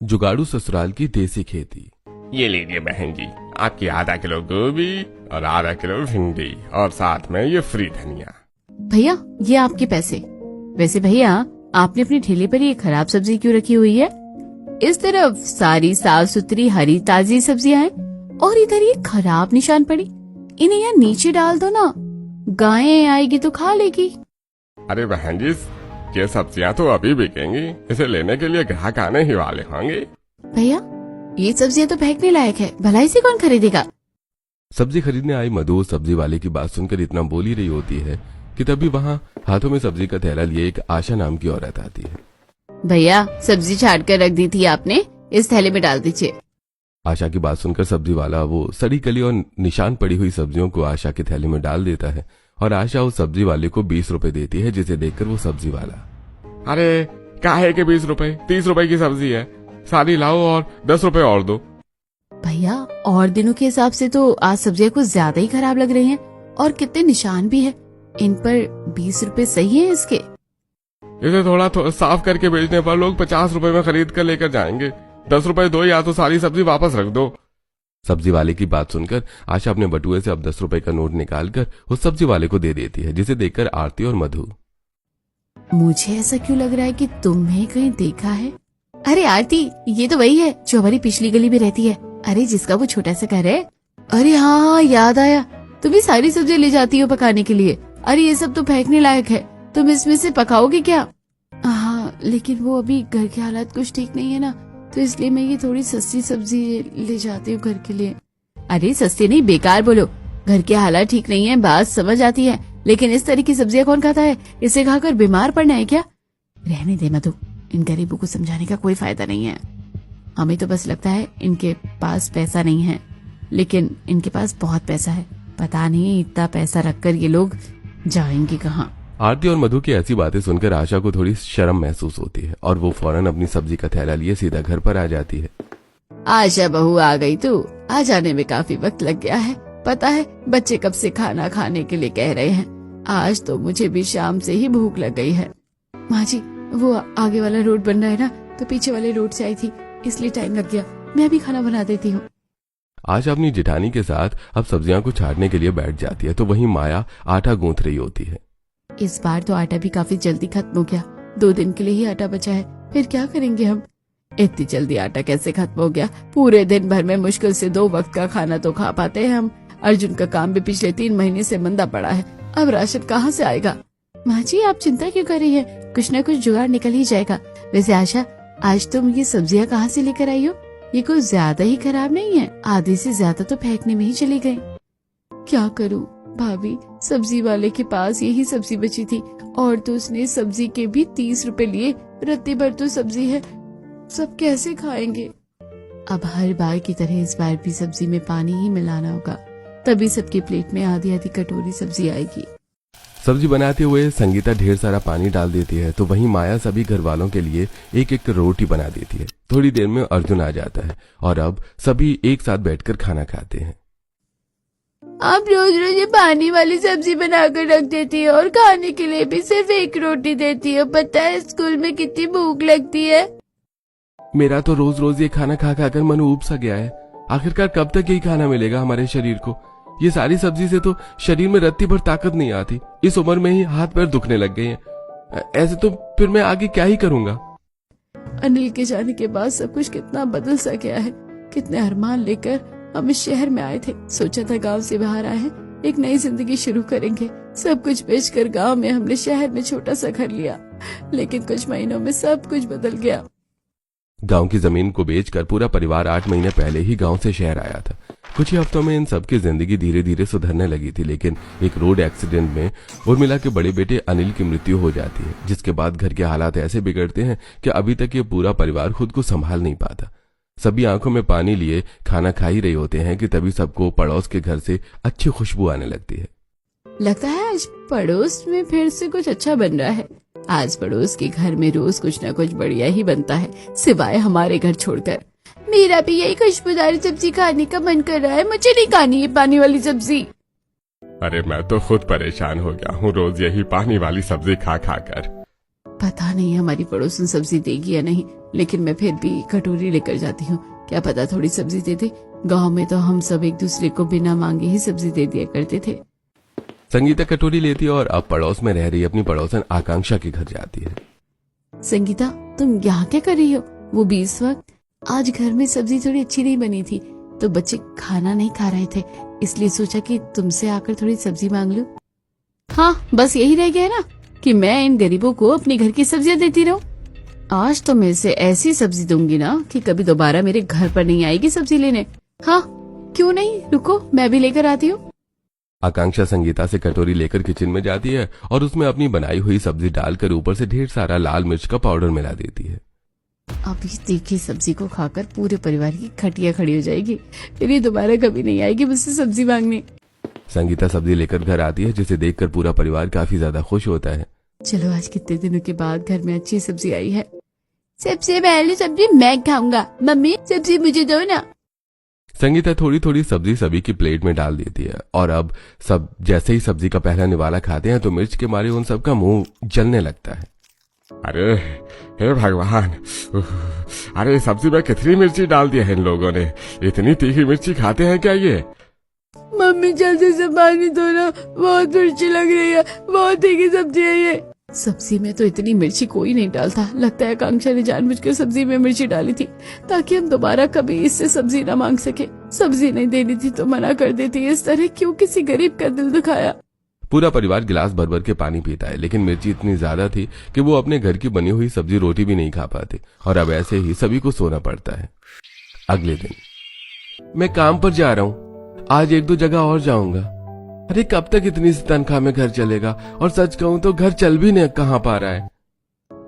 जुगाड़ू ससुराल की देसी खेती। ये लीजिए बहन जी, आपकी आधा किलो गोभी और आधा किलो भिंडी और साथ में ये फ्री धनिया। भैया ये आपके पैसे। वैसे भैया आपने अपने ठेले पर ये खराब सब्जी क्यों रखी हुई है? इस तरफ सारी साफ सुथरी हरी ताजी सब्जियां हैं और इधर ये खराब निशान पड़ी। इन्हें यहाँ नीचे डाल दो ना, गायें आएगी तो खा लेगी। अरे बहन जी, ये सब्जियां तो अभी बिकेंगी, इसे लेने के लिए ग्राहक आने ही वाले होंगे। भैया ये सब्जियां तो फेंकने लायक है, भला इसे कौन खरीदेगा? सब्जी खरीदने आई मधु सब्जी वाले की बात सुनकर इतना बोल ही रही होती है कि तभी वहाँ हाथों में सब्जी का थैला लिए एक आशा नाम की औरत आती है। भैया सब्जी छाट कर रख दी थी आपने, इस थैले में डाल दीजिए। आशा की बात सुनकर सब्जी वाला वो सड़ी कली और निशान पड़ी हुई सब्जियों को आशा के थैले में डाल देता है और आशा उस सब्जी वाले को 20 रुपए देती है, जिसे देखकर वो सब्जी वाला, अरे काहे के 20 रुपए, 30 रुपए की सब्जी है, सारी लाओ और 10 रुपए और दो। भैया और दिनों के हिसाब से तो आज सब्जियां कुछ ज्यादा ही खराब लग रही हैं और कितने निशान भी है। इन पर 20 रुपए सही है इसके? इसे थोड़ा साफ करके बेचने पर लोग 50 रुपए में खरीद कर लेकर जाएंगे। 10 रुपए दो या तो सारी सब्जी वापस रख दो। सब्जी वाले की बात सुनकर आशा अपने बटुए से अब 10 रुपए का नोट निकालकर उस सब्जी वाले को दे देती है, जिसे देखकर आरती और मधु, मुझे ऐसा क्यों लग रहा है कि तुम्हें कहीं देखा है? अरे आरती, ये तो वही है जो हमारी पिछली गली में रहती है। अरे जिसका वो छोटा सा घर है। अरे हाँ याद आया, तुम भी सारी सब्जी ले जाती हो पकाने के लिए। अरे ये सब तो फेंकने लायक है, तुम इसमें से पकाओगे क्या? हाँ लेकिन वो अभी घर के हालात कुछ ठीक नहीं है ना, तो इसलिए मैं ये थोड़ी सस्ती सब्जी ले जाती हूँ घर के लिए। अरे सस्ती नहीं, बेकार बोलो। घर के हालात ठीक नहीं है, बात समझ आती है, लेकिन इस तरह की सब्जियां कौन खाता है? इसे खाकर बीमार पड़ना है क्या? रहने दे मधु, इन गरीबों को समझाने का कोई फायदा नहीं है। हमें तो बस लगता है इनके पास पैसा नहीं है, लेकिन इनके पास बहुत पैसा है। पता नहीं इतना पैसा रखकर ये लोग जाएंगे कहाँ। आरती और मधु की ऐसी बातें सुनकर आशा को थोड़ी शर्म महसूस होती है और वो फौरन अपनी सब्जी का थैला लिए सीधा घर पर आ जाती है। आशा बहू आ गई तू? आ जाने में काफी वक्त लग गया है। पता है बच्चे कब से खाना खाने के लिए कह रहे हैं। आज तो मुझे भी शाम से ही भूख लग गई है। माँ जी वो आगे वाला रोड बन रहा है ना, तो पीछे वाले रोड से आई थी, इसलिए टाइम लग गया। मैं भी खाना बना देती हूँ। आशा अपनी जेठानी के साथ अब सब्जियां को छाटने के लिए बैठ जाती है, तो वहीं माया आटा गूंथ रही होती है। इस बार तो आटा भी काफी जल्दी खत्म हो गया, 2 दिन के लिए ही आटा बचा है, फिर क्या करेंगे हम? इतनी जल्दी आटा कैसे खत्म हो गया? पूरे दिन भर में मुश्किल से 2 वक्त का खाना तो खा पाते हैं हम। अर्जुन का काम भी पिछले 3 महीने से मंदा पड़ा है, अब राशन कहाँ से आएगा? माँ जी आप चिंता क्यों कर रही है, कुछ न कुछ जुगाड़ निकल ही जाएगा। वैसे आशा आज तुम ये सब्जियां कहाँ से लेकर आई हो? ये कुछ ज्यादा ही खराब नहीं है, आधे से ज्यादा तो फेंकने में ही चली गई। क्या करूँ भाभी, सब्जी वाले के पास यही सब्जी बची थी और तो उसने सब्जी के भी 30 रुपए लिए। रत्ती भर तो सब्जी है, सब कैसे खाएंगे? अब हर बार की तरह इस बार भी सब्जी में पानी ही मिलाना होगा, तभी सबकी प्लेट में आधी आधी कटोरी सब्जी आएगी। सब्जी बनाते हुए संगीता ढेर सारा पानी डाल देती है, तो वहीं माया सभी घर वालों के लिए एक एक रोटी बना देती है। थोड़ी देर में अर्जुन आ जाता है और अब सभी एक साथ बैठकर खाना खाते हैं। आप रोज रोज ये पानी वाली सब्जी बनाकर रख देती है और खाने के लिए भी सिर्फ एक रोटी देती है। पता है स्कूल में कितनी भूख लगती है। मेरा तो रोज रोज ये खाना खा खाकर मन ऊब सा गया है। आखिरकार कब तक यही खाना मिलेगा हमारे शरीर को? ये सारी सब्जी से तो शरीर में रत्ती भर ताकत नहीं आती। इस उम्र में ही हाथ पैर दुखने लग गए हैं। ऐसे तो फिर मैं आगे क्या ही करूंगा? अनिल के जाने के बाद सब कुछ कितना बदल सा गया है। कितने अरमान लेकर हम इस शहर में आए थे, सोचा था गांव से बाहर आए हैं, एक नई जिंदगी शुरू करेंगे। सब कुछ बेचकर गांव में हमने शहर में छोटा सा घर लिया, लेकिन कुछ महीनों में सब कुछ बदल गया। गांव की जमीन को बेचकर पूरा परिवार 8 महीने पहले ही गांव से शहर आया था। कुछ ही हफ्तों में इन सबकी जिंदगी धीरे धीरे सुधरने लगी थी, लेकिन एक रोड एक्सीडेंट में उर्मिला के बड़े बेटे अनिल की मृत्यु हो जाती है, जिसके बाद घर के हालात ऐसे बिगड़ते हैं कि अभी तक ये पूरा परिवार खुद को संभाल नहीं पाता। सभी आंखों में पानी लिए खाना खा ही रहे होते हैं कि तभी सबको पड़ोस के घर से अच्छी खुशबू आने लगती है। लगता है आज पड़ोस में फिर से कुछ अच्छा बन रहा है। आज पड़ोस के घर में रोज कुछ न कुछ बढ़िया ही बनता है, सिवाय हमारे घर छोड़कर। मेरा भी यही खुशबूदार सब्जी खाने का मन कर रहा है, मुझे नहीं खानी ये पानी वाली सब्जी। अरे मैं तो खुद परेशान हो गया हूँ रोज यही पानी वाली सब्जी खा खा कर। पता नहीं हमारी पड़ोसन सब्जी देगी या नहीं, लेकिन मैं फिर भी कटोरी लेकर जाती हूँ, क्या पता थोड़ी सब्जी दे दे। गांव में तो हम सब एक दूसरे को बिना मांगे ही सब्जी दे दिया करते थे। संगीता कटोरी लेती है और अब पड़ोस में रह रही अपनी पड़ोसन आकांक्षा के घर जाती है। संगीता, तुम यहाँ क्या कर रही हो? वो भी इस वक्त? आज घर में सब्जी थोड़ी अच्छी नहीं बनी थी तो बच्चे खाना नहीं खा रहे थे, इसलिए सोचा कि तुमसे आकर थोड़ी सब्जी मांग लूं। हाँ, बस यही रह गया ना कि मैं इन गरीबों को अपने घर की सब्जियां देती रहूं। आज तो मैं इसे ऐसी सब्जी दूंगी ना कि कभी दोबारा मेरे घर पर नहीं आएगी सब्जी लेने। हाँ, क्यों नहीं, रुको मैं भी लेकर आती हूँ। आकांक्षा संगीता से कटोरी लेकर किचन में जाती है और उसमें अपनी बनाई हुई सब्जी डालकर ऊपर से ढेर सारा लाल मिर्च का पाउडर मिला देती है। अभी तीखी सब्जी को खाकर पूरे परिवार की खटिया खड़ी हो जाएगी, फिर ये दोबारा कभी नहीं आएगी मुझसे सब्जी मांगने। संगीता सब्जी लेकर घर आती है जिसे देखकर पूरा परिवार काफी ज्यादा खुश होता है। चलो, आज कितने दिनों के बाद घर में अच्छी सब्जी आई है। सबसे पहले सब्जी मैं खाऊंगा, मम्मी सब्जी मुझे दो ना। संगीता थोड़ी थोड़ी सब्जी सभी की प्लेट में डाल देती है और अब सब जैसे ही सब्जी का पहला निवाला खाते हैं तो मिर्च के मारे उन सबका मुंह जलने लगता है। अरे हे भगवान, अरे सब्जी में कितनी मिर्ची डाल दी है इन लोगों ने, इतनी तीखी मिर्ची खाते हैं क्या ये? मम्मी जल्दी से पानी दो ना, बहुत मिर्ची लग रही है, बहुत तीखी सब्जी है ये। सब्जी में तो इतनी मिर्ची कोई नहीं डालता, लगता है आकांक्षा ने जानबूझकर सब्जी में मिर्ची डाली थी ताकि हम दोबारा कभी इससे सब्जी ना मांग सके। सब्जी नहीं देनी थी तो मना कर देती, इस तरह क्यों किसी गरीब का दिल दुखाया। पूरा परिवार गिलास भर भर के पानी पीता है लेकिन मिर्ची इतनी ज्यादा थी कि वो अपने घर की बनी हुई सब्जी रोटी भी नहीं खा पाते और अब ऐसे ही सभी को सोना पड़ता है। अगले दिन मैं काम पर जा रहा हूँ, आज एक दो जगह और जाऊंगा। अरे कब तक इतनी सी तनख्वाह में घर चलेगा, और सच कहूँ तो घर चल भी नहीं कहाँ पा रहा है।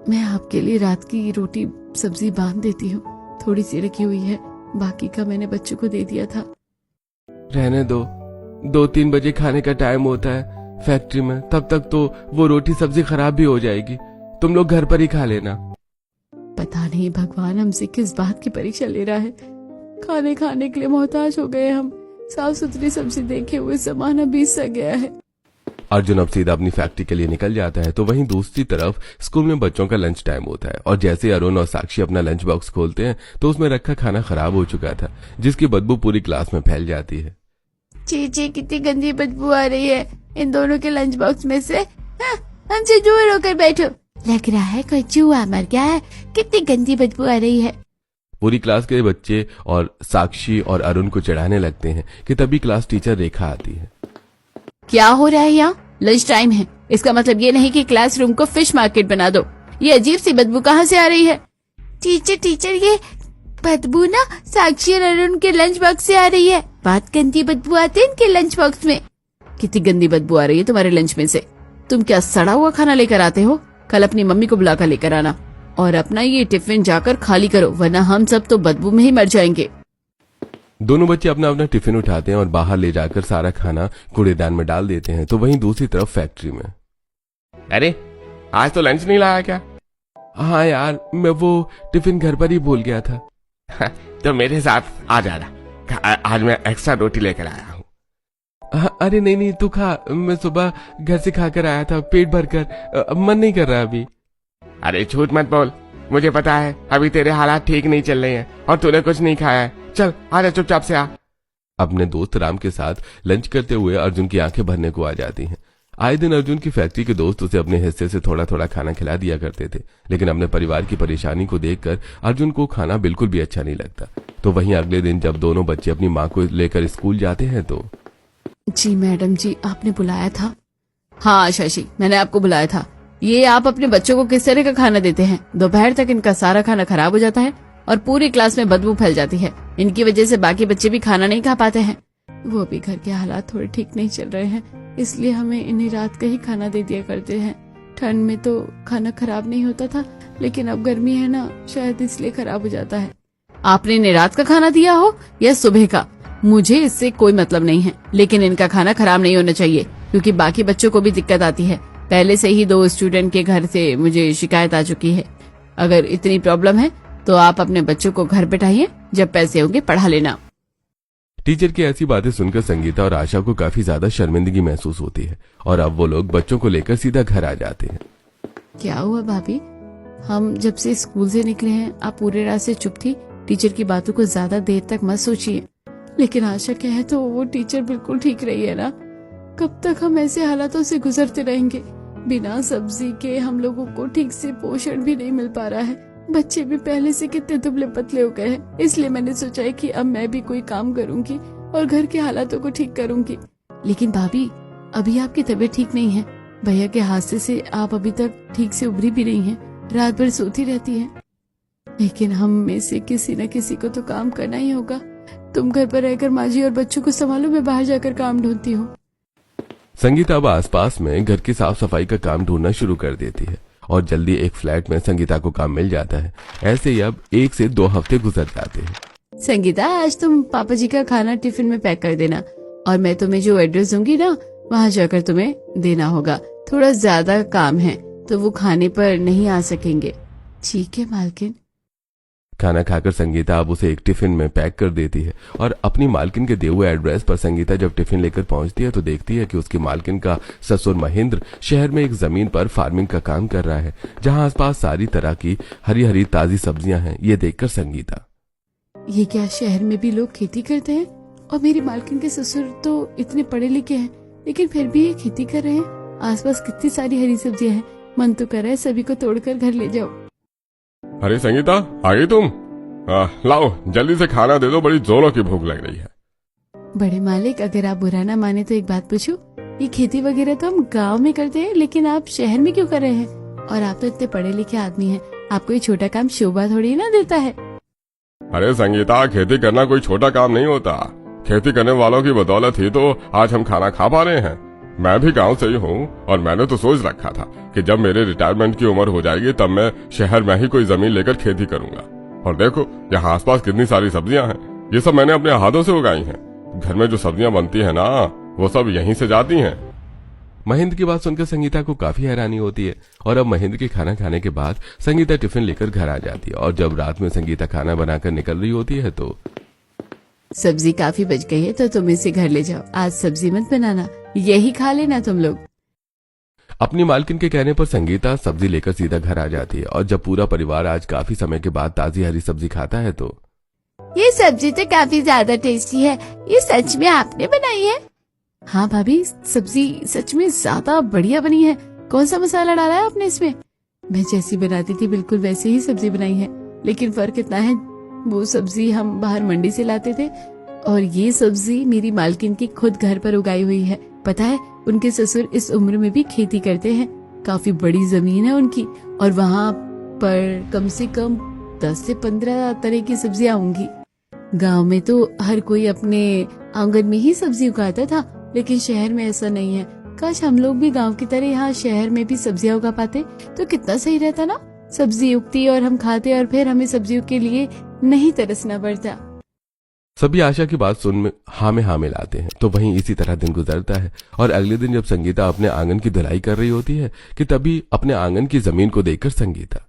मैं आपके लिए रात की रोटी सब्जी बांध देती हूँ, थोड़ी सी रखी हुई है, बाकी का मैंने बच्चों को दे दिया था। रहने दो, 2-3 बजे खाने का टाइम होता है फैक्ट्री में, तब तक तो वो रोटी सब्जी खराब भी हो जाएगी, तुम लोग घर पर ही खा लेना। पता नहीं भगवान हमसे किस बात की परीक्षा ले रहा है, खाने खाने के लिए मोहताज हो गए हम। साफ सुथरी सब्जी देखे हुए जमाना बीत सा गया है। अर्जुन अब सीधा अपनी फैक्ट्री के लिए निकल जाता है तो वहीं दूसरी तरफ स्कूल में बच्चों का लंच टाइम होता है और जैसे अरुण और साक्षी अपना लंच बॉक्स खोलते हैं तो उसमें रखा खाना खराब हो चुका था जिसकी बदबू पूरी क्लास में फैल जाती है। ची कितनी गंदी बदबू आ रही है इन दोनों के लंच बॉक्स में से। हमसे दूर होकर बैठो, लग रहा है कोई चूहा मर गया है, कितनी गंदी बदबू आ रही है। पूरी क्लास के बच्चे और साक्षी और अरुण को चिढ़ाने लगते हैं कि तभी क्लास टीचर रेखा आती है। क्या हो रहा है यहाँ? लंच टाइम है, इसका मतलब ये नहीं कि क्लासरूम को फिश मार्केट बना दो। ये अजीब सी बदबू कहाँ से आ रही है? टीचर ये बदबू ना साक्षी और अरुण के लंच बॉक्स से आ रही है। बहुत गंदी बदबू आती है इनके लंच बॉक्स में। कितनी गंदी बदबू आ रही है तुम्हारे लंच में से? तुम क्या सड़ा हुआ खाना लेकर आते हो? कल अपनी मम्मी को बुलाकर लेकर आना और अपना ये टिफिन जाकर खाली करो, वरना हम सब तो बदबू में ही मर जाएंगे। दोनों बच्चे अपना अपना टिफिन उठाते हैं और बाहर ले जाकर सारा खाना कूड़ेदान में डाल देते हैं तो वहीं दूसरी तरफ फैक्ट्री में। अरे आज तो लंच नहीं लाया क्या? हाँ यार, मैं वो टिफिन घर पर ही भूल गया था। तो मेरे साथ आ जाना, आज मैं एक्स्ट्रा रोटी लेकर आया हूँ। अरे नहीं तू खा, मैं सुबह घर से खाकर आया था पेट भरकर, मन नहीं कर रहा अभी। अरे झूठ मत बोल, मुझे पता है अभी तेरे हालात ठीक नहीं चल रहे हैं और तूने कुछ नहीं खाया है। चल आजा, चुपचाप से आ। अपने दोस्त राम के साथ लंच करते हुए अर्जुन की आंखें भरने को आ जाती हैं। आए दिन अर्जुन की फैक्ट्री के दोस्त उसे अपने हिस्से से थोड़ा थोड़ा खाना खिला दिया करते थे लेकिन अपने परिवार की परेशानी को देखकर अर्जुन को खाना बिल्कुल भी अच्छा नहीं लगता। तो वहीं अगले दिन जब दोनों बच्चे अपनी माँ को लेकर स्कूल जाते हैं तो। जी मैडम जी, आपने बुलाया था? हाँ शशि, मैंने आपको बुलाया था। ये आप अपने बच्चों को किस तरह का खाना देते हैं? दोपहर तक इनका सारा खाना खराब हो जाता है और पूरी क्लास में बदबू फैल जाती है। इनकी वजह से बाकी बच्चे भी खाना नहीं खा पाते हैं। वो भी घर के हालात थोड़े ठीक नहीं चल रहे हैं, इसलिए हमें इन्हें रात का ही खाना दे दिया करते हैं। ठंड में तो खाना खराब नहीं होता था, लेकिन अब गर्मी है ना, शायद इसलिए खराब हो जाता है। आपने इन्हें रात का खाना दिया हो या सुबह का, मुझे इससे कोई मतलब नहीं है, लेकिन इनका खाना खराब नहीं होना चाहिए क्योंकि बाकी बच्चों को भी दिक्कत आती है। पहले से ही 2 स्टूडेंट के घर से मुझे शिकायत आ चुकी है। अगर इतनी प्रॉब्लम है तो आप अपने बच्चों को घर बैठाइए, जब पैसे होंगे पढ़ा लेना। टीचर की ऐसी बातें सुनकर संगीता और आशा को काफी ज्यादा शर्मिंदगी महसूस होती है और अब वो लोग बच्चों को लेकर सीधा घर आ जाते हैं। क्या हुआ भाभी, हम जब से स्कूल से निकले हैं आप पूरे रात से चुप थी। टीचर की बातों को ज्यादा देर तक मत सोचिए। लेकिन आशा कहे तो वो टीचर बिल्कुल ठीक रही है ना। कब तक हम ऐसे हालातों से गुजरते रहेंगे? बिना सब्जी के हम लोगों को ठीक से पोषण भी नहीं मिल पा रहा है। बच्चे भी पहले से कितने दुबले पतले हो गए हैं। इसलिए मैंने सोचा है कि अब मैं भी कोई काम करूंगी और घर के हालातों को ठीक करूंगी। लेकिन भाभी, अभी आपकी तबीयत ठीक नहीं है। भैया के हादसे से आप अभी तक ठीक से उभरी भी नहीं हैं। रात भर सोती रहती हैं। लेकिन हम में से किसी न किसी को तो काम करना ही होगा। तुम घर पर रहकर माँ जी और बच्चों को संभालो, मैं बाहर जाकर काम ढूंढती हूँ। संगीता अब आसपास में घर की साफ सफाई का काम ढूंढना शुरू कर देती है और जल्दी एक फ्लैट में संगीता को काम मिल जाता है। ऐसे ही अब 1 से 2 हफ्ते गुजर जाते हैं। संगीता, आज तुम पापा जी का खाना टिफिन में पैक कर देना और मैं तुम्हें जो एड्रेस दूंगी ना, वहाँ जाकर तुम्हें देना होगा। थोड़ा ज्यादा काम है तो वो खाने पर नहीं आ सकेंगे। ठीक है मालकिन। खाना खाकर संगीता अब उसे एक टिफिन में पैक कर देती है और अपनी मालकिन के दिए हुए एड्रेस पर संगीता जब टिफिन लेकर पहुंचती है तो देखती है कि उसकी मालकिन का ससुर महेंद्र शहर में एक जमीन पर फार्मिंग का काम कर रहा है, जहां आसपास सारी तरह की हरी हरी ताजी सब्जियां हैं। ये देखकर संगीता, ये क्या शहर में भी लोग खेती करते हैं? और मेरी मालकिन के ससुर तो इतने पढ़े लिखे हैं लेकिन फिर भी ये खेती कर रहे हैं। आसपास कितनी सारी हरी सब्जियां हैं। मन तो कर रहा है सभी को तोड़कर घर ले जाओ। अरे संगीता, आ गई तुम? लाओ जल्दी से खाना दे दो, बड़ी जोरों की भूख लग रही है। बड़े मालिक, अगर आप बुरा ना माने तो एक बात पूछूं? ये खेती वगैरह तो हम गांव में करते हैं, लेकिन आप शहर में क्यों कर रहे हैं? और आप तो इतने पढ़े लिखे आदमी हैं, आपको ये छोटा काम शोभा थोड़ी ना देता है। अरे संगीता, खेती करना कोई छोटा काम नहीं होता। खेती करने वालों की बदौलत ही तो आज हम खाना खा पा रहे हैं। मैं भी गांव से ही हूँ और मैंने तो सोच रखा था कि जब मेरे रिटायरमेंट की उम्र हो जाएगी तब मैं शहर में ही कोई जमीन लेकर खेती करूंगा। और देखो यहाँ आसपास कितनी सारी सब्जियां हैं। ये सब मैंने अपने हाथों से उगाई हैं। घर में जो सब्जियां बनती है ना, वो सब यहीं से जाती हैं। महेंद्र की बात सुनकर संगीता को काफी हैरानी होती है और अब महेंद्र के खाना खाने के बाद संगीता टिफिन लेकर घर आ जाती है। और जब रात में संगीता खाना बनाकर निकल रही होती है तो सब्जी काफी बच गई है तो तुम इसे घर ले जाओ। आज सब्जी मत बनाना, यही खा लेना तुम लोग। अपनी मालकिन के कहने पर संगीता सब्जी लेकर सीधा घर आ जाती है और जब पूरा परिवार आज काफी समय के बाद ताजी हरी सब्जी खाता है तो ये सब्जी तो काफी ज्यादा टेस्टी है। ये सच में आपने बनाई है? हाँ भाभी, सब्जी सच में ज्यादा बढ़िया बनी है। कौन सा मसाला डाला है आपने इसमें? मैं जैसी बनाती थी बिल्कुल वैसे ही सब्जी बनाई है, लेकिन फर्क इतना है वो सब्जी हम बाहर मंडी से लाते थे और ये सब्जी मेरी मालकिन की खुद घर पर उगाई हुई है। पता है, उनके ससुर इस उम्र में भी खेती करते हैं। काफी बड़ी जमीन है उनकी और वहाँ पर कम से कम 10 से 15 तरह की सब्जियां होंगी। गांव में तो हर कोई अपने आंगन में ही सब्जी उगाता था, लेकिन शहर में ऐसा नहीं है। काश हम लोग भी गांव की तरह यहाँ शहर में भी सब्जियां उगा पाते तो कितना सही रहता ना। सब्जी उगती और हम खाते और फिर हमें सब्जियों के लिए नहीं तरसना पड़ता। सभी आशा की बात सुन में हाँ मिलाते हैं। तो वहीं इसी तरह दिन गुजरता है और अगले दिन जब संगीता अपने आंगन की धुलाई कर रही होती है कि तभी अपने आंगन की जमीन को देखकर संगीता,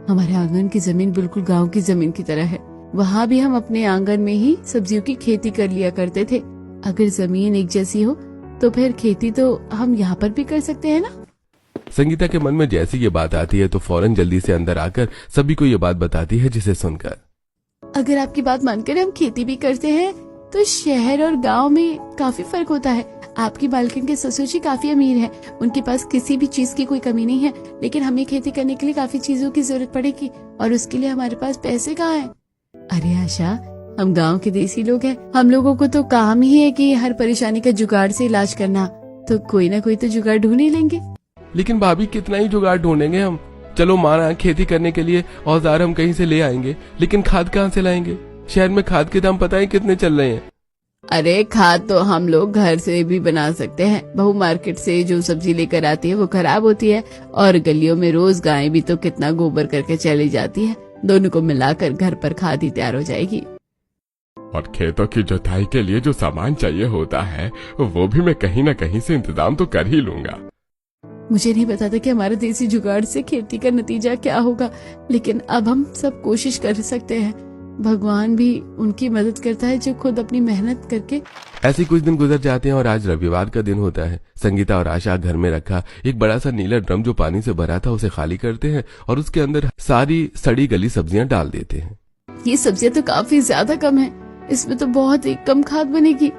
हमारे आंगन की जमीन बिल्कुल गांव की जमीन की तरह है। वहाँ भी हम अपने आंगन में ही सब्जियों की खेती कर लिया करते थे। अगर जमीन एक जैसी हो तो फिर खेती तो हम यहाँ पर भी कर सकते हैं ना। संगीता के मन में जैसी ये बात आती है तो फौरन जल्दी से अंदर आकर सभी को ये बात बताती है, जिसे सुनकर अगर आपकी बात मानकर हम खेती भी करते हैं तो शहर और गांव में काफी फर्क होता है। आपकी मालकिन के ससुर जी काफी अमीर हैं, उनके पास किसी भी चीज की कोई कमी नहीं है, लेकिन हमें खेती करने के लिए काफी चीजों की जरूरत पड़ेगी और उसके लिए हमारे पास पैसे कहाँ हैं? अरे आशा, हम गांव के देसी लोग हैं, हम लोगों को तो काम ही है कि हर परेशानी का जुगाड़ से इलाज करना, तो कोई ना कोई तो जुगाड़ ढूंढ ही लेंगे। लेकिन भाभी, कितना ही जुगाड़ ढूंढेंगे हम? चलो माना खेती करने के लिए औजार हम कहीं से ले आएंगे, लेकिन खाद कहाँ से लाएंगे? शहर में खाद के दाम पता है कितने चल रहे हैं। अरे खाद तो हम लोग घर से भी बना सकते हैं। बहू मार्केट से जो सब्जी लेकर आती है वो खराब होती है और गलियों में रोज गायें भी तो कितना गोबर करके चली जाती है। दोनों को मिलाकर घर पर खाद ही तैयार हो जाएगी। और खेतों की जुताई के लिए जो सामान चाहिए होता है वो भी मैं कहीं न कहीं से इंतजाम तो कर ही लूंगा। मुझे नहीं पता था कि हमारे देसी जुगाड़ से खेती का नतीजा क्या होगा, लेकिन अब हम सब कोशिश कर सकते हैं। भगवान भी उनकी मदद करता है जो खुद अपनी मेहनत करके। ऐसे कुछ दिन गुजर जाते हैं और आज रविवार का दिन होता है। संगीता और आशा घर में रखा एक बड़ा सा नीला ड्रम जो पानी से भरा था उसे खाली करते हैं और उसके अंदर सारी सड़ी गली सब्जियां डाल देते हैं। ये सब्जियां तो काफी ज्यादा कम है, इसमें तो बहुत ही कम खाद बनेगी।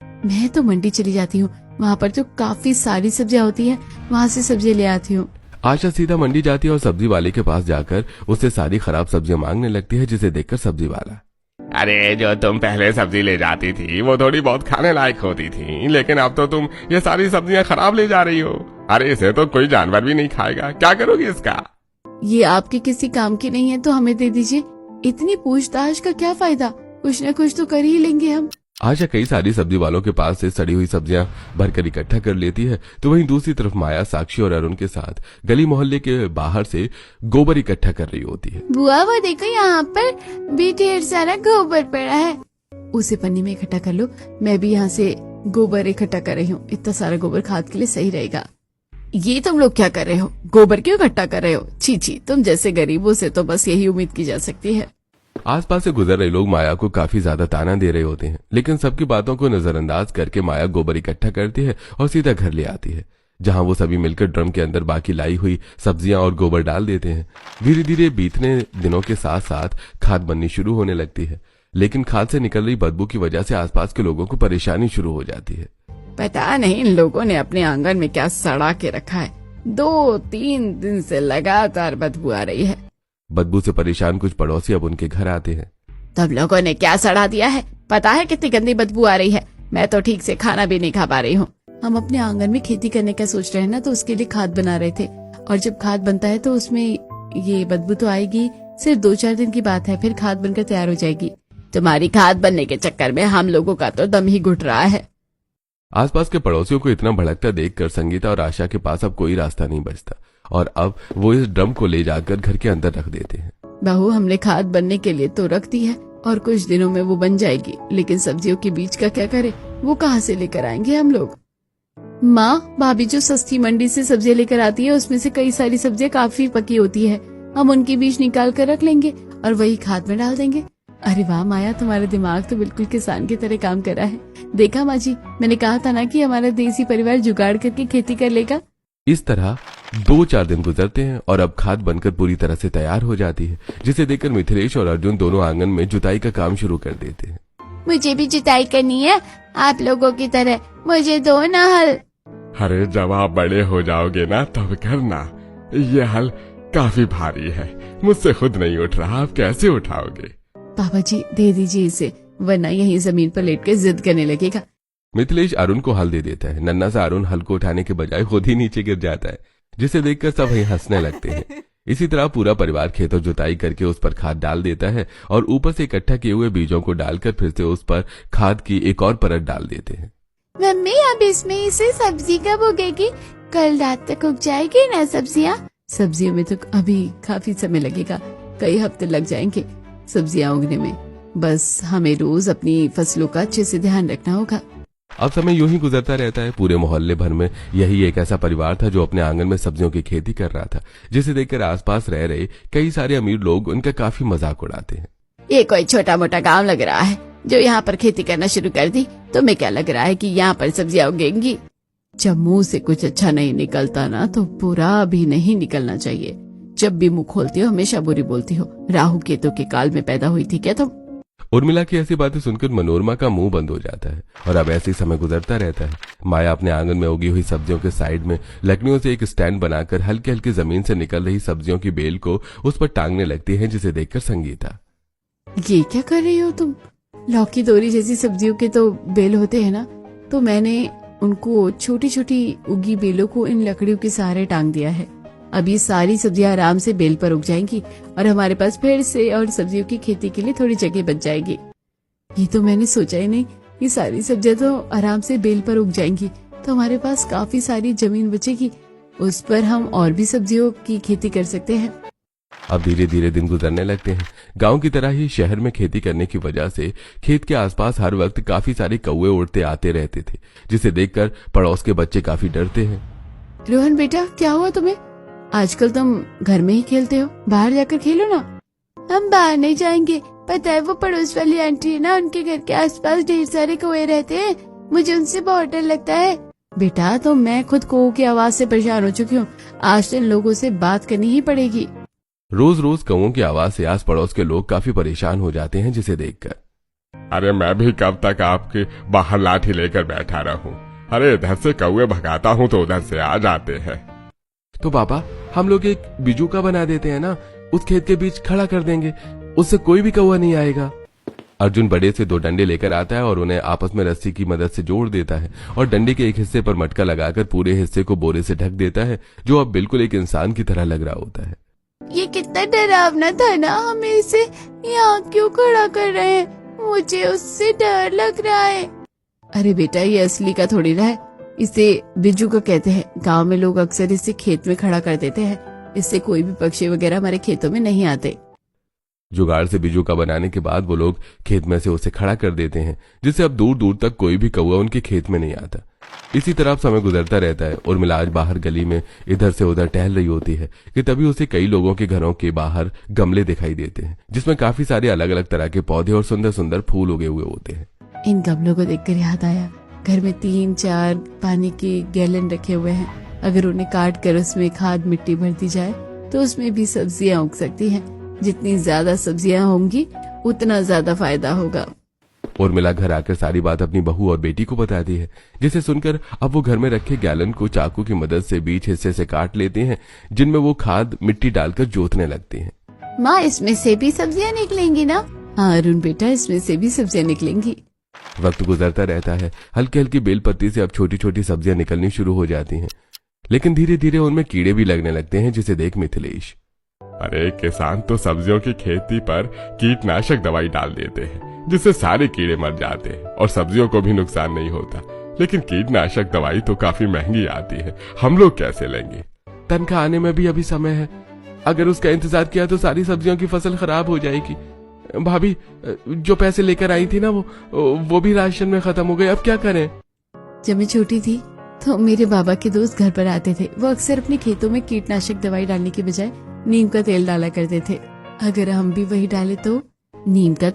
मैं तो मंडी चली जाती हूँ, वहाँ पर तो काफी सारी सब्जियां होती हैं, वहाँ से सब्जियां ले आती हूँ। आशा सीधा मंडी जाती है और सब्जी वाले के पास जाकर उससे सारी खराब सब्जियां मांगने लगती है, जिसे देखकर सब्जी वाला, अरे जो तुम पहले सब्जी ले जाती थी वो थोड़ी बहुत खाने लायक होती थी, लेकिन अब तो तुम ये सारी सब्जियां खराब ले जा रही हो। अरे इसे तो कोई जानवर भी नहीं खाएगा, क्या करोगी इसका? ये आपके किसी काम की नहीं है तो हमें दे दीजिए। इतनी पूछताछ का क्या फायदा, कुछ न कुछ तो कर ही लेंगे हम। आशा कई सारी सब्जी वालों के पास से सड़ी हुई सब्जियां भरकर इकट्ठा कर लेती है, तो वहीं दूसरी तरफ माया, साक्षी और अरुण के साथ गली मोहल्ले के बाहर से गोबर इकट्ठा कर रही होती है। बुआ वो देखो यहाँ पर भी ढेर सारा गोबर पड़ा है, उसे पन्नी में इकट्ठा कर लो। मैं भी यहाँ से गोबर इकट्ठा कर रही हूँ, इतना सारा गोबर खाद के लिए सही रहेगा। ये तुम लोग क्या कर रहे हो, गोबर क्यों इकट्ठा कर रहे हो? छी छी, तुम जैसे गरीबों से तो बस यही उम्मीद की जा सकती है। आसपास से गुजर रहे लोग माया को काफी ज्यादा ताना दे रहे होते हैं, लेकिन सबकी बातों को नजरअंदाज करके माया गोबर इकट्ठा करती है और सीधा घर ले आती है, जहां वो सभी मिलकर ड्रम के अंदर बाकी लाई हुई सब्जियां और गोबर डाल देते हैं। धीरे धीरे बीतने दिनों के साथ साथ खाद बननी शुरू होने लगती है, लेकिन खाद से निकल रही बदबू की वजह से आसपास के लोगों को परेशानी शुरू हो जाती है। पता नहीं इन लोगों ने अपने आंगन में क्या सड़ा के रखा है, 2-3 दिन से लगातार बदबू आ रही है। बदबू से परेशान कुछ पड़ोसी अब उनके घर आते हैं। तब लोगों ने क्या सड़ा दिया है, पता है कितनी गंदी बदबू आ रही है, मैं तो ठीक से खाना भी नहीं खा पा रही हूँ। हम अपने आंगन में खेती करने का सोच रहे हैं ना, तो उसके लिए खाद बना रहे थे, और जब खाद बनता है तो उसमें ये बदबू तो आएगी, सिर्फ 2-4 दिन की बात है, फिर खाद बनकर तैयार हो जाएगी। तुम्हारी खाद बनने के चक्कर में हम लोगों का तो दम ही घुट रहा है। आसपास के पड़ोसियों को इतना भड़कता देखकर संगीता और आशा के पास अब कोई रास्ता नहीं बचता और अब वो इस ड्रम को ले जाकर घर के अंदर रख देते हैं। बहू, हमने खाद बनने के लिए तो रख दी है और कुछ दिनों में वो बन जाएगी, लेकिन सब्जियों के बीज का क्या करें, वो कहाँ से लेकर आएंगे हम लोग? माँ, भाभी जो सस्ती मंडी से सब्जियां लेकर आती है उसमें से कई सारी सब्जियां काफी पकी होती है, हम उनके बीज निकाल कर रख लेंगे और वही खाद में डाल देंगे। अरे वाह माया, तुम्हारा दिमाग तो बिल्कुल किसान की तरह काम कर रहा है। देखा माँ जी, मैंने कहा था ना कि हमारा देसी परिवार जुगाड़ करके खेती कर लेगा। इस तरह 2-4 दिन गुजरते हैं और अब खाद बनकर पूरी तरह से तैयार हो जाती है, जिसे देखकर मिथिलेश और अर्जुन दोनों आंगन में जुताई का काम शुरू कर देते हैं। मुझे भी जुताई करनी है आप लोगों की तरह, मुझे दो ना हल। अरे जब आप बड़े हो जाओगे ना तब करना, ये हल काफी भारी है, मुझसे खुद नहीं उठ रहा, आप कैसे उठाओगे? पापा जी दे दीजिए इसे, वरना यही जमीन पर लेट के जिद करने लगेगा। मिथिलेश अरुण को हल दे देता है। नन्ना सा अरुण हल को उठाने के बजाय खुद ही नीचे गिर जाता है, जिसे देखकर सब वहीं हंसने लगते हैं। इसी तरह पूरा परिवार खेतों जुताई करके उस पर खाद डाल देता है और ऊपर से इकट्ठा किए हुए बीजों को डालकर फिर से उस पर खाद की एक और परत डाल देते हैं। मम्मी, अब इसमें इसे सब्जी कब उगेगी? कल रात तक उग जाएगी ना सब्जियाँ? सब्जियों में तो अभी काफी समय लगेगा, कई हफ्ते लग जाएंगे सब्जियाँ उगने में। बस हमें रोज अपनी फसलों का अच्छे से ध्यान रखना होगा। अब समय यूं ही गुजरता रहता है। पूरे मोहल्ले भर में यही एक ऐसा परिवार था जो अपने आंगन में सब्जियों की खेती कर रहा था, जिसे देखकर आसपास रह रहे कई सारे अमीर लोग उनका काफी मजाक उड़ाते हैं। ये कोई छोटा मोटा गांव लग रहा है जो यहाँ पर खेती करना शुरू कर दी? तुम्हें क्या लग रहा है कि यहाँ पर सब्जियाँ उगेंगी? जब मुंह से कुछ अच्छा नहीं निकलता ना तो बुरा भी नहीं निकलना चाहिए। जब भी मुंह खोलती हो हमेशा बुरी बोलती हो। राहु केतु के काल में पैदा हुई थी क्या तुम? उर्मिला की ऐसी बातें सुनकर मनोरमा का मुंह बंद हो जाता है और अब ऐसे ही समय गुजरता रहता है। माया अपने आंगन में उगी हुई सब्जियों के साइड में लकड़ियों से एक स्टैंड बनाकर हल्की हल्की जमीन से निकल रही सब्जियों की बेल को उस पर टांगने लगती है, जिसे देखकर संगीता, ये क्या कर रही हो तुम? लौकी तोरी जैसी सब्जियों के तो बेल होते हैं ना, तो मैंने उनको छोटी छोटी उगी बेलों को इन लकड़ियों के सहारे टांग दिया है। अब ये सारी सब्जियां आराम से बेल पर उग जाएंगी और हमारे पास फिर से और सब्जियों की खेती के लिए थोड़ी जगह बच जाएगी। ये तो मैंने सोचा ही नहीं, ये सारी सब्जियां तो आराम से बेल पर उग जाएंगी तो हमारे पास काफी सारी जमीन बचेगी, उस पर हम और भी सब्जियों की खेती कर सकते हैं। अब धीरे धीरे दिन गुजरने लगते हैं। गांव की तरह ही शहर में खेती करने की वजह से खेत के आसपास हर वक्त काफी सारे कौवे उड़ते आते रहते थे, जिसे देखकर पड़ोस के बच्चे काफी डरते हैं। रोहन बेटा, क्या हुआ तुम्हें? आजकल तुम घर में ही खेलते हो, बाहर जाकर खेलो ना। हम बाहर नहीं जाएंगे, पता है वो पड़ोस वाली आंटी है ना, उनके घर के आसपास ढेर सारे कौवे रहते हैं, मुझे उनसे बहुत डर लगता है। बेटा तो मैं खुद कौओं की आवाज से परेशान हो चुकी हूँ, आज तो इन लोगों से बात करनी ही पड़ेगी। रोज रोज कौओं की आवाज से आस पड़ोस के लोग काफी परेशान हो जाते हैं जिसे देखकर। अरे मैं भी कब तक आपके बाहर लाठी लेकर बैठा रहूं? अरे इधर से कौवे भगाता हूं तो उधर से आ जाते हैं। तो पापा हम लोग एक बिजू का बना देते हैं ना, उस खेत के बीच खड़ा कर देंगे, उससे कोई भी कौवा नहीं आएगा। अर्जुन बड़े से 2 डंडे लेकर आता है और उन्हें आपस में रस्सी की मदद से जोड़ देता है और डंडे के एक हिस्से पर मटका लगाकर पूरे हिस्से को बोरे से ढक देता है, जो अब बिल्कुल एक इंसान की तरह लग रहा होता है। ये कितना डरावना था ना, हमें इसे यहाँ क्यों खड़ा कर रहे हैं, मुझे उससे डर लग रहा है। अरे बेटा ये असली का थोड़ी ना है, इसे बिज्जू का कहते हैं। गांव में लोग अक्सर इसे खेत में खड़ा कर देते हैं, इससे कोई भी पक्षी वगैरह हमारे खेतों में नहीं आते। जुगाड़ से बिजू का बनाने के बाद वो लोग खेत में से उसे खड़ा कर देते हैं, जिससे अब दूर दूर तक कोई भी कौवा उनके खेत में नहीं आता। इसी तरह समय गुजरता रहता है। उर्मिला आज बाहर गली में इधर से उधर टहल रही होती है कि तभी उसे कई लोगों के घरों के बाहर गमले दिखाई देते हैं, जिसमें काफी सारे अलग अलग तरह के पौधे और सुंदर सुंदर फूल उगे हुए होते हैं। इन गमलों को देखकर याद आया, घर में 3-4 पानी के गैलन रखे हुए हैं, अगर उन्हें काट कर उसमें खाद मिट्टी भर दी जाए तो उसमें भी सब्जियां उग सकती हैं। जितनी ज्यादा सब्जियां होंगी उतना ज्यादा फायदा होगा। उर्मिला घर आकर सारी बात अपनी बहू और बेटी को बताती है, जिसे सुनकर अब वो घर में रखे गैलन को चाकू की मदद से बीच हिस्से से काट लेते हैं, जिनमें वो खाद मिट्टी डालकर जोतने लगते हैं। माँ इसमें से भी सब्जियां निकलेंगी ना? हाँ अरुण बेटा, इसमें से भी सब्जियां निकलेंगी। वक्त गुजरता रहता है, हल्की हल्की बेलपत्ती से अब छोटी छोटी सब्जियां निकलनी शुरू हो जाती हैं, लेकिन धीरे धीरे उनमें कीड़े भी लगने लगते हैं, जिसे देख मिथिलेश। अरे किसान तो सब्जियों की खेती पर कीटनाशक दवाई डाल देते हैं, जिससे सारे कीड़े मर जाते हैं और सब्जियों को भी नुकसान नहीं होता, लेकिन कीटनाशक दवाई तो काफी महंगी आती है, हम लोग कैसे लेंगे? तनख्वाह आने में भी अभी समय है, अगर उसका इंतजार किया तो सारी सब्जियों की फसल खराब हो जाएगी। भाभी जो पैसे लेकर आई थी ना वो भी राशन में खत्म हो गए, अब क्या करें? जब मैं छोटी थी तो मेरे बाबा के दोस्त घर पर आते थे, वो अक्सर अपने खेतों में कीटनाशक दवाई डालने के बजाय नीम का तेल डाला करते थे। अगर हम भी वही डाले तो? नीम का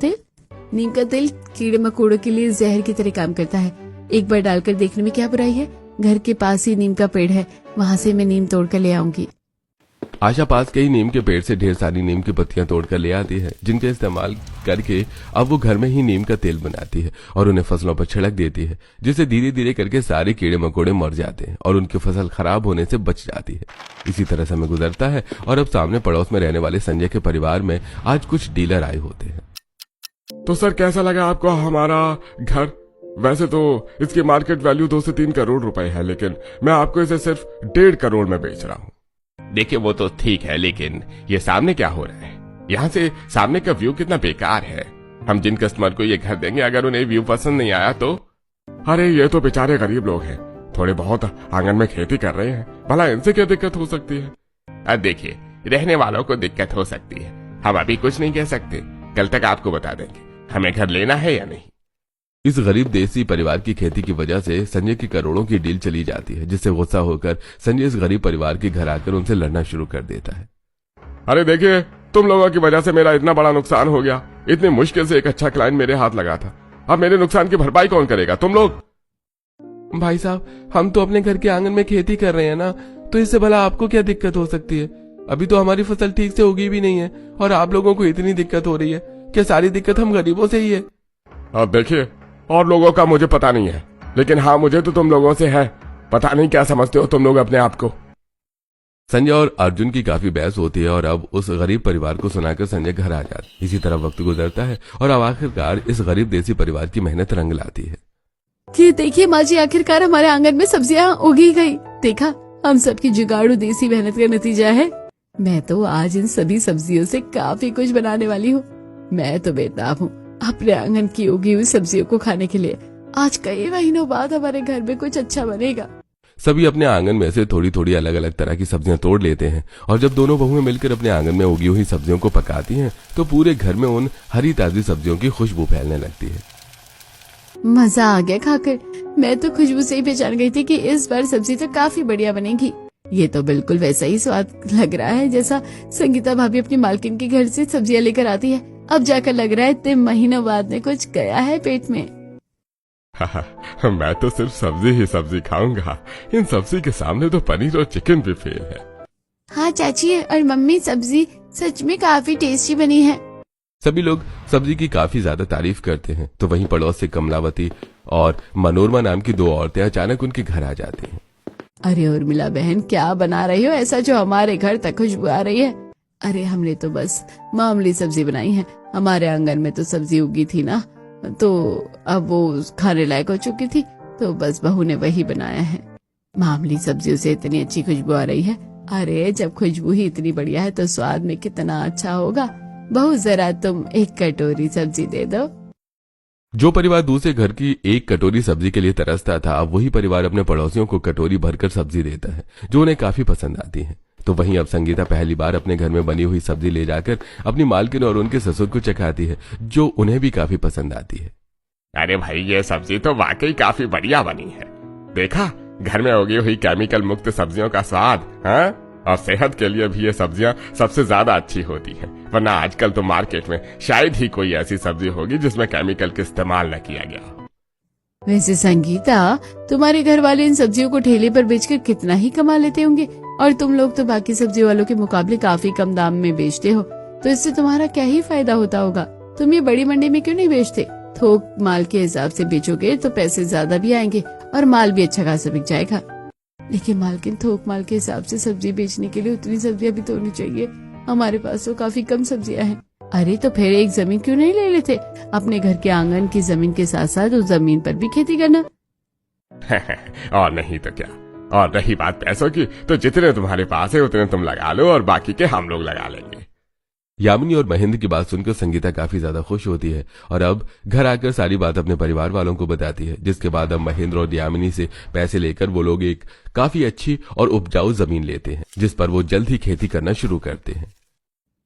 तेल कीड़े मकोड़ों के लिए जहर की तरह काम करता है। एक बार डालकर देखने में क्या बुराई है? घर के पास ही नीम का पेड़ है, वहाँ से मैं नीम तोड़ कर ले आऊंगी। आशा पास के ही नीम के पेड़ से ढेर सारी नीम की पत्तियां तोड़कर ले आती है, जिनका इस्तेमाल करके अब वो घर में ही नीम का तेल बनाती है और उन्हें फसलों पर छिड़क देती है, जिससे धीरे धीरे करके सारे कीड़े मकोड़े मर जाते हैं और उनकी फसल खराब होने से बच जाती है। इसी तरह समय गुजरता है और अब सामने पड़ोस में रहने वाले संजय के परिवार में आज कुछ डीलर आए होते हैं। तो सर कैसा लगा आपको हमारा घर? वैसे तो इसकी मार्केट वैल्यू 2 से 3 करोड़ रुपए है, लेकिन मैं आपको इसे सिर्फ 1.5 करोड़ में बेच रहा हूँ। देखिए वो तो ठीक है, लेकिन ये सामने क्या हो रहा है? यहाँ से सामने का व्यू कितना बेकार है। हम जिन कस्टमर को ये घर देंगे, अगर उन्हें व्यू पसंद नहीं आया तो? अरे ये तो बेचारे गरीब लोग हैं, थोड़े बहुत आंगन में खेती कर रहे हैं, भला इनसे क्या दिक्कत हो सकती है? अब देखिए, रहने वालों को दिक्कत हो सकती है, हम अभी कुछ नहीं कह सकते, कल तक आपको बता देंगे हमें घर लेना है या नहीं। इस गरीब देसी परिवार की खेती की वजह से संजय की करोड़ों की डील चली जाती है, जिससे गुस्सा होकर संजय इस गरीब परिवार के घर आकर उनसे लड़ना शुरू कर देता है। अरे देखिए, तुम लोगों की वजह से मेरा इतना बड़ा नुकसान हो गया, इतनी मुश्किल से एक अच्छा क्लाइंट मेरे हाथ लगा था, अब मेरे नुकसान की भरपाई कौन करेगा? तुम लोग? भाई साहब हम तो अपने घर के आंगन में खेती कर रहे हैं ना, तो इससे भला आपको क्या दिक्कत हो सकती है? अभी तो हमारी फसल ठीक से उगी भी नहीं है और आप लोगों को इतनी दिक्कत हो रही है। क्या सारी दिक्कत हम गरीबों से ही है? अब देखिए, और लोगों का मुझे पता नहीं है, लेकिन हाँ मुझे तो तुम लोगों से है। पता नहीं क्या समझते हो तुम लोग अपने आप को। संजय और अर्जुन की काफी बहस होती है और अब उस गरीब परिवार को सुनाकर संजय घर आ जाता है। इसी तरह वक्त गुजरता है और अब आखिरकार इस गरीब देसी परिवार की मेहनत रंग लाती है। कि देखिए माँ जी, आखिरकार हमारे आंगन में सब्जियां उगी गई। देखा, हम सबकी जुगाड़ू देसी मेहनत का नतीजा है। मैं तो आज इन सभी सब्जियों से काफी कुछ बनाने वाली हूँ। मैं तो बेताब हूँ अपने आंगन की उगी हुई सब्जियों को खाने के लिए। आज कई महीनों बाद हमारे घर में कुछ अच्छा बनेगा। सभी अपने आंगन में से थोड़ी थोड़ी अलग अलग तरह की सब्जियां तोड़ लेते हैं और जब दोनों बहुएं मिलकर अपने आंगन में उगी हुई सब्जियों को पकाती हैं, तो पूरे घर में उन हरी ताजी सब्जियों की खुशबू फैलने लगती है। मजा आ गया खाकर। मैं तो खुशबू से ही पहचान गई थी कि इस बार सब्जी तो काफी बढ़िया बनेगी। ये तो बिल्कुल वैसा ही स्वाद लग रहा है जैसा संगीता भाभी अपनी मालकिन के घर से सब्जियां लेकर आती है। अब जाकर लग रहा है इतने महीनों बाद में कुछ गया है पेट में। मैं तो सिर्फ सब्जी ही सब्जी खाऊंगा। इन सब्जी के सामने तो पनीर और चिकन भी फेल है। हाँ चाची और मम्मी, सब्जी सच में काफी टेस्टी बनी है। सभी लोग सब्जी की काफी ज्यादा तारीफ करते हैं। तो वहीं पड़ोस से कमलावती और मनोरमा नाम की दो औरतें अचानक उनके घर आ जाती हैं। अरे उर्मिला बहन, क्या बना रही हो ऐसा जो हमारे घर तक खुशबू आ रही है? अरे हमने तो बस मामूली सब्जी बनाई है। हमारे आंगन में तो सब्जी उगी थी ना, तो अब वो खाने लायक हो चुकी थी, तो बस बहू ने वही बनाया है। मामूली सब्जियों से इतनी अच्छी खुशबू आ रही है। अरे जब खुशबू ही इतनी बढ़िया है तो स्वाद में कितना अच्छा होगा। बहू जरा तुम एक कटोरी सब्जी दे दो। जो परिवार दूसरे घर की एक कटोरी सब्जी के लिए तरसता था, अब वही परिवार अपने पड़ोसियों को कटोरी भरकर सब्जी देता है, जो उन्हें काफी पसंद आती है। तो वहीं अब संगीता पहली बार अपने घर में बनी हुई सब्जी ले जाकर अपनी मालकिन और उनके ससुर को चखाती है, जो उन्हें भी काफी पसंद आती है। अरे भाई, ये सब्जी तो वाकई काफी बढ़िया बनी है। देखा, घर में उगी हुई केमिकल मुक्त सब्जियों का स्वाद। हाँ, और सेहत के लिए भी ये सब्जियां सबसे ज्यादा अच्छी होती हैं। वरना आजकल तो मार्केट में शायद ही कोई ऐसी सब्जी होगी जिसमें केमिकल का इस्तेमाल न किया गया। वैसे संगीता, तुम्हारे घर वाले इन सब्जियों को ठेले पर बेचकर कितना ही कमा लेते होंगे, और तुम लोग तो बाकी सब्जी वालों के मुकाबले काफी कम दाम में बेचते हो, तो इससे तुम्हारा क्या ही फायदा होता होगा। तुम ये बड़ी मंडी में क्यों नहीं बेचते? थोक माल के हिसाब से बेचोगे तो पैसे ज्यादा भी आएंगे और माल भी अच्छा खासा बिक जाएगा। लेकिन मालकिन, थोक माल के हिसाब से सब्जी बेचने के लिए उतनी सब्जियां भी तो होनी चाहिए। हमारे पास तो काफी कम सब्जियां हैं। अरे तो फिर एक जमीन क्यों नहीं ले लेते? अपने घर के आंगन की जमीन के साथ साथ उस जमीन पर भी खेती करना। और नहीं तो क्या। और रही बात पैसों की, तो जितने तुम्हारे पास है उतने तुम लगा लो और बाकी के हम लोग लगा लेंगे। यामिनी और महेंद्र की बात सुनकर संगीता काफी ज्यादा खुश होती है और अब घर आकर सारी बात अपने परिवार वालों को बताती है, जिसके बाद अब महेंद्र और यामिनी से पैसे लेकर वो लोग एक काफी अच्छी और उपजाऊ जमीन लेते हैं, जिस पर वो जल्द ही खेती करना शुरू करते हैं।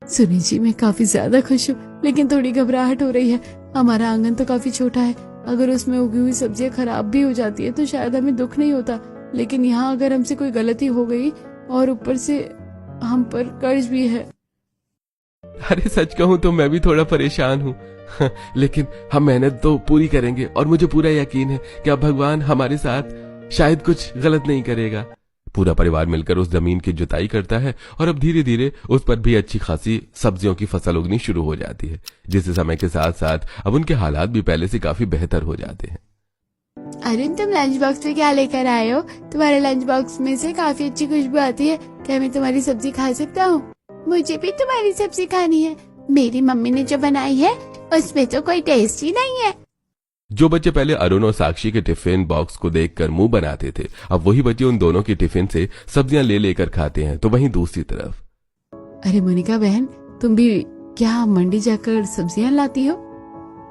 सुनी जी, मैं काफी ज्यादा खुश हूँ, लेकिन थोड़ी घबराहट हो रही है। हमारा आंगन तो काफी छोटा है, अगर उसमें उगी हुई सब्जियां खराब भी हो जाती है तो शायद हमें दुख नहीं होता, लेकिन यहाँ अगर हमसे कोई गलती हो गई और ऊपर से हम पर कर्ज भी है। अरे सच कहूं तो मैं भी थोड़ा परेशान हूँ, लेकिन हम मेहनत तो पूरी करेंगे और मुझे पूरा यकीन है कि अब भगवान हमारे साथ शायद कुछ गलत नहीं करेगा। पूरा परिवार मिलकर उस जमीन की जुताई करता है और अब धीरे धीरे उस पर भी अच्छी खासी सब्जियों की फसल उगनी शुरू हो जाती है, जिससे समय के साथ साथ अब उनके हालात भी पहले से काफी बेहतर हो जाते हैं। अरुण, तुम लंच बॉक्स में क्या लेकर आए हो? तुम्हारे लंच बॉक्स में से काफी अच्छी खुशबू आती है। क्या मैं तुम्हारी सब्जी खा सकता हूँ? मुझे भी तुम्हारी सब्जी खानी है। मेरी मम्मी ने जो बनाई है उसमें तो कोई टेस्ट ही नहीं है। जो बच्चे पहले अरुण और साक्षी के टिफिन बॉक्स को देखकर मुंह बनाते थे, अब वही बच्चे उन दोनों की टिफिन से सब्जियां ले लेकर खाते हैं। तो वहीं दूसरी तरफ, अरे मोनिका बहन, तुम भी क्या मंडी जाकर सब्जियां लाती हो?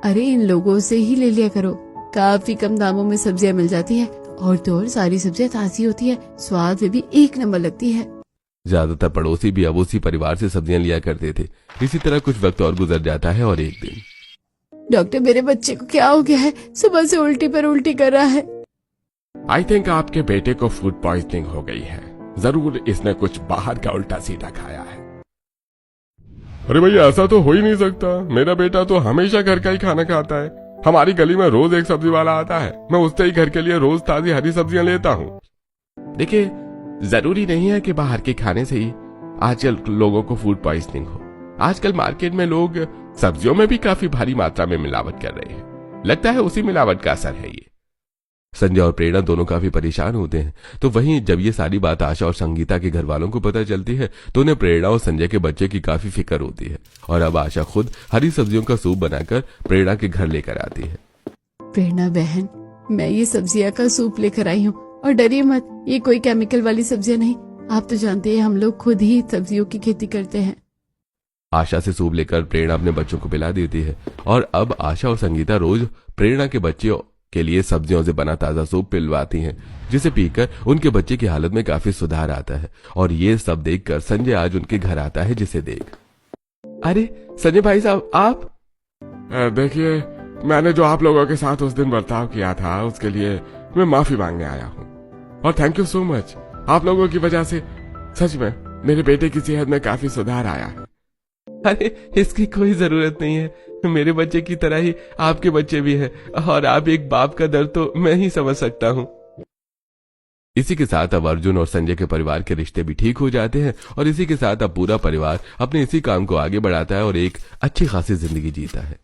अरे इन लोगों से ही ले लिया करो, काफी कम दामों में सब्जियां मिल जाती है, और तो और सारी सब्जियां ताजी होती है, स्वाद में भी एक नंबर लगती है। ज्यादातर पड़ोसी भी अब उसी परिवार से सब्जियां लिया करते थे। इसी तरह कुछ वक्त और गुजर जाता है और एक दिन, डॉक्टर, मेरे बच्चे को क्या हो गया है? सुबह से उल्टी पर उल्टी कर रहा है। आई थिंक आपके बेटे को फूड पॉइजनिंग हो गई है। जरूर इसने कुछ बाहर का उल्टा सीधा खाया है। अरे भैया, ऐसा तो हो ही नहीं सकता। मेरा बेटा तो हमेशा घर का ही खाना खाता है। हमारी गली में रोज एक सब्जी वाला आता है, मैं उससे ही घर के लिए रोज ताजी हरी सब्जियां लेता हूँ। देखिए, जरूरी नहीं है कि बाहर के खाने से ही आजकल लोगों को फूड पॉइजनिंग हो। आजकल मार्केट में लोग सब्जियों में भी काफी भारी मात्रा में मिलावट कर रहे हैं। लगता है उसी मिलावट का असर है ये। संजय और प्रेरणा दोनों काफी परेशान होते हैं। तो वहीं जब ये सारी बात आशा और संगीता के घर वालों को पता चलती है, तो उन्हें प्रेरणा और संजय के बच्चे की काफी फिक्र होती है, और अब आशा खुद हरी सब्जियों का सूप बनाकर प्रेरणा के घर लेकर आती है। प्रेरणा बहन, मैं ये सब्जियां का सूप लेकर आई हूँ, और डरिए मत, ये कोई केमिकल वाली सब्जियां नहीं। आप तो जानते हैं हम लोग खुद ही सब्जियों की खेती करते हैं। आशा से सूप लेकर प्रेरणा अपने बच्चों को पिला देती है, और अब आशा और संगीता रोज प्रेरणा के बच्चों के लिए सब्जियों से बना ताजा सूप पिलवाती हैं, जिसे पीकर उनके बच्चे की हालत में काफी सुधार आता है। और ये सब देखकर संजय आज उनके घर आता है, जिसे देख, अरे संजय भाई साहब, आप? देखिए, मैंने जो आप लोगों के साथ उस दिन बर्ताव किया था उसके लिए मैं माफी मांगने आया हूँ, और थैंक यू सो मच। आप लोगों की वजह से सच में मेरे बेटे की सेहत में काफी सुधार आया है। अरे इसकी कोई जरूरत नहीं है, मेरे बच्चे की तरह ही आपके बच्चे भी हैं, और आप एक बाप का दर्द तो मैं ही समझ सकता हूँ। इसी के साथ अब अर्जुन और संजय के परिवार के रिश्ते भी ठीक हो जाते हैं, और इसी के साथ अब पूरा परिवार अपने इसी काम को आगे बढ़ाता है और एक अच्छी खासी जिंदगी जीता है।